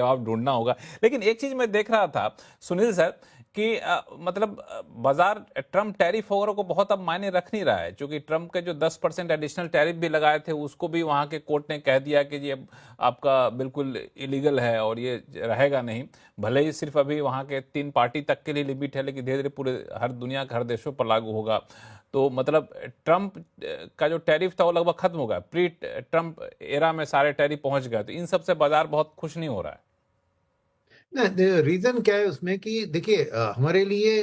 जवाब ढूंढना होगा। लेकिन एक चीज मैं देख रहा था सुनील सर कि मतलब बाजार ट्रम्प टैरिफ वगैरह को बहुत अब मायने रख नहीं रहा है, क्योंकि ट्रम्प के जो 10% एडिशनल टैरिफ भी लगाए थे उसको भी वहां के कोर्ट ने कह दिया कि ये आपका बिल्कुल इलीगल है और ये रहेगा नहीं। भले ही सिर्फ अभी वहां के 3 पार्टी तक के लिए लिमिट है, लेकिन धीरे धीरे पूरे हर दुनिया के हर देशों पर लागू होगा। तो मतलब ट्रम्प का जो टैरिफ था वो लगभग खत्म हो गया, प्री ट्रम्प एरा में सारे टैरिफ पहुंच गए, तो इन सबसे बाजार बहुत खुश नहीं हो रहा है। रीज़न क्या है उसमें कि देखिए हमारे लिए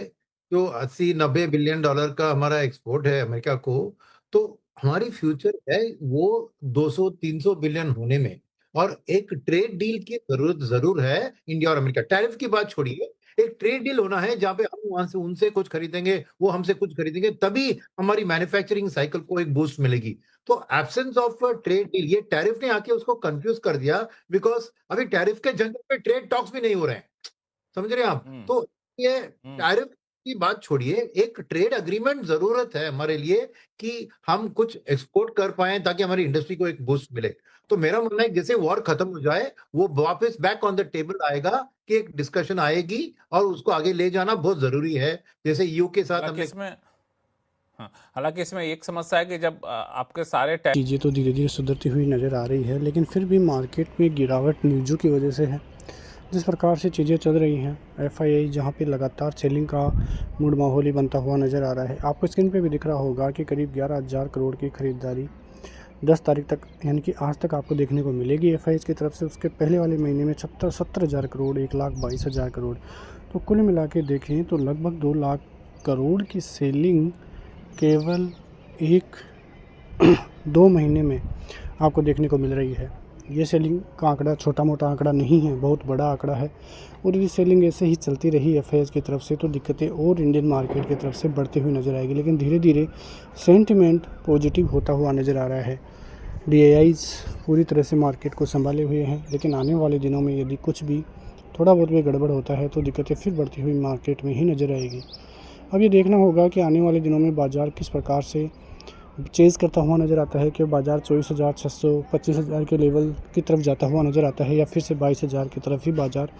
जो 80-90 बिलियन डॉलर का हमारा एक्सपोर्ट है अमेरिका को, तो हमारी फ्यूचर है वो 200-300 बिलियन होने में और एक ट्रेड डील की ज़रूरत ज़रूर है इंडिया और अमेरिका। टैरिफ की बात छोड़िए, एक ट्रेड डील होना है जहाँ पे हम वहाँ से उनसे कुछ खरीदेंगे, वो हमसे कुछ खरीदेंगे, तभी हमारी मैन्युफैक्चरिंग साइकिल को एक बूस्ट मिलेगी। तो एब्सेंस ऑफ ट्रेड डील ये टैरिफ ने आके उसको कन्फ्यूज़ कर दिया बिकॉज़ अभी टैरिफ के झंझट पे ट्रेड टॉक्स भी नहीं हो रहे हैं। समझ रहे हैं आप? हम्म। तो ये हम्म। टैरिफ की बात छोड़िए, एक ट्रेड एग्रीमेंट ज़रूरत है हमारे लिए कि हम कुछ एक्सपोर्ट कर पाएँ ताकि हमारी इंडस्ट्री को एक बूस्ट मिले। तो मेरा मानना है जैसे वॉर खत्म हो जाए, वो वापस बैक ऑन द टेबल आएगा कि एक डिस्कशन आएगी और उसको आगे ले जाना बहुत ज़रूरी है। जैसे ईयू के साथ हालांकि हमने इसमें हाँ, हालांकि इसमें एक समस्या है कि जब आपके सारे टैक्स चीज़ें तो धीरे धीरे सुधरती हुई नज़र आ रही है, लेकिन फिर भी मार्केट में गिरावट न्यूज़ों की वजह से है। जिस प्रकार से चीज़ें चल रही हैं, एफआईआई जहां पे लगातार सेलिंग का मूड माहौल ही बनता हुआ नज़र आ रहा है। आपको स्क्रीन पे भी दिख रहा होगा कि करीब 11,000 करोड़ की खरीदारी 10 तारीख तक यानी कि आज तक आपको देखने को मिलेगी एफआईआई की तरफ से। उसके पहले वाले महीने में 70,000 करोड़, 1,22,000 करोड़। तो कुल मिला के देखें तो लगभग 2 लाख करोड़ की सेलिंग केवल एक 2 महीने में आपको देखने को मिल रही है। ये सेलिंग का आंकड़ा छोटा मोटा आंकड़ा नहीं है, बहुत बड़ा आंकड़ा है। और ये सेलिंग ऐसे ही चलती रही एफआईआई की तरफ से तो दिक्कतें और इंडियन मार्केट की तरफ से बढ़ती हुई नज़र आएगी। लेकिन धीरे धीरे सेंटिमेंट पॉजिटिव होता हुआ नज़र आ रहा है। डीआईआईज़ पूरी तरह से मार्केट को संभाले हुए हैं, लेकिन आने वाले दिनों में यदि कुछ भी थोड़ा बहुत भी गड़बड़ होता है तो दिक्कतें फिर बढ़ती हुई मार्केट में ही नज़र आएगी। अब ये देखना होगा कि आने वाले दिनों में बाज़ार किस प्रकार से चेज़ करता हुआ नज़र आता है कि बाज़ार 24,600 25,000 के लेवल की तरफ जाता हुआ नज़र आता है या फिर से 22,000 की तरफ ही बाज़ार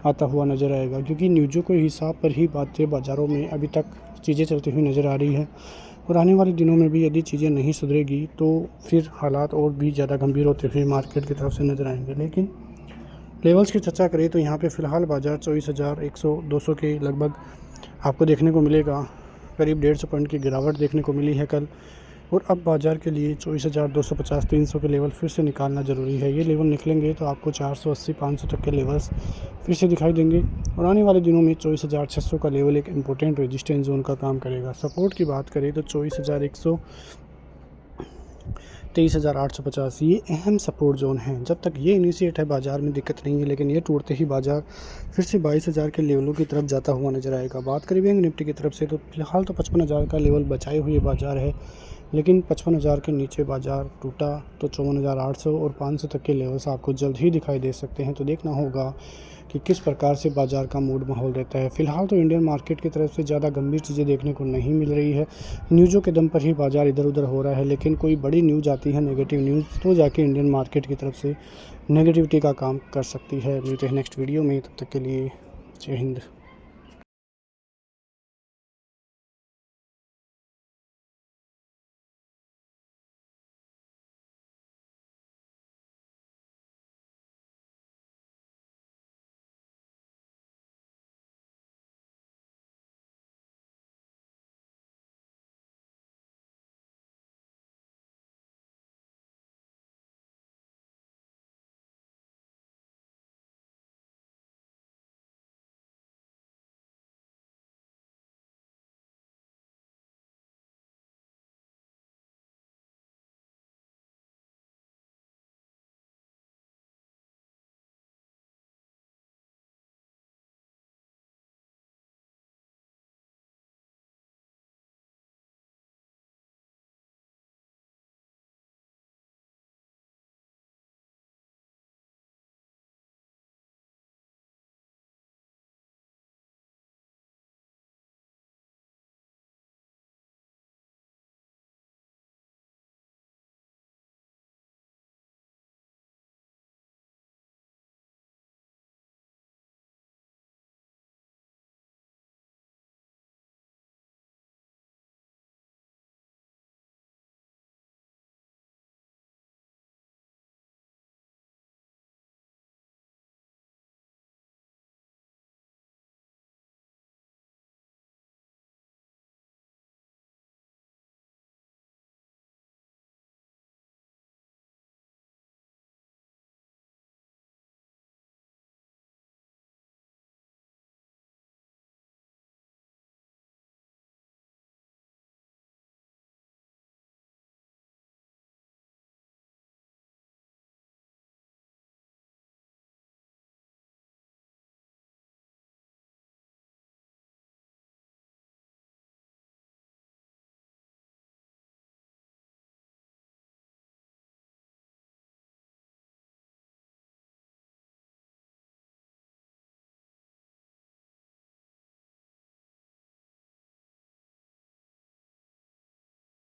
आता हुआ नज़र आएगा। क्योंकि न्यूज़ों के हिसाब पर ही बातें बाज़ारों में अभी तक चीज़ें चलती हुई नज़र आ रही है और आने वाले दिनों में भी यदि चीज़ें नहीं सुधरेगी तो फिर हालात और भी ज़्यादा गंभीर होते हुए मार्केट की तरफ से नज़र आएंगे। लेकिन लेवल्स की चर्चा करें तो यहाँ पे फ़िलहाल बाज़ार 24,100-200 के लगभग आपको देखने को मिलेगा। करीब 150 पॉइंट की गिरावट देखने को मिली है कल। और अब बाज़ार के लिए 24,250-300 के लेवल फिर से निकालना ज़रूरी है। ये लेवल निकलेंगे तो आपको 480-500 तक के लेवल्स फिर से दिखाई देंगे और आने वाले दिनों में 24,600 का लेवल एक इम्पोर्टेंट रेजिस्टेंस जोन का काम करेगा। सपोर्ट की बात करें तो 24,100, 23,850 ये अहम सपोर्ट जोन है। जब तक ये इनिशिएट है बाज़ार में दिक्कत नहीं है, लेकिन ये टूटते ही बाज़ार फिर से 22,000 के लेवलों की तरफ जाता हुआ नज़र आएगा। बात करें बैंक निफ्टी की तरफ से तो फिलहाल तो 55,000 का लेवल बचाए हुए बाज़ार है, लेकिन 55,000 के नीचे बाज़ार टूटा तो 54,800 और 500 तक के लेवल्स आपको जल्द ही दिखाई दे सकते हैं। तो देखना होगा कि किस प्रकार से बाज़ार का मूड माहौल रहता है। फ़िलहाल तो इंडियन मार्केट की तरफ से ज़्यादा गंभीर चीज़ें देखने को नहीं मिल रही है। न्यूज़ों के दम पर ही बाज़ार इधर उधर हो रहा है, लेकिन कोई बड़ी न्यूज़ आती है नेगेटिव न्यूज़ तो जाके इंडियन मार्केट की तरफ से नेगेटिविटी का काम कर सकती है। मिलते हैं नेक्स्ट वीडियो में, तब तक के लिए जय हिंद।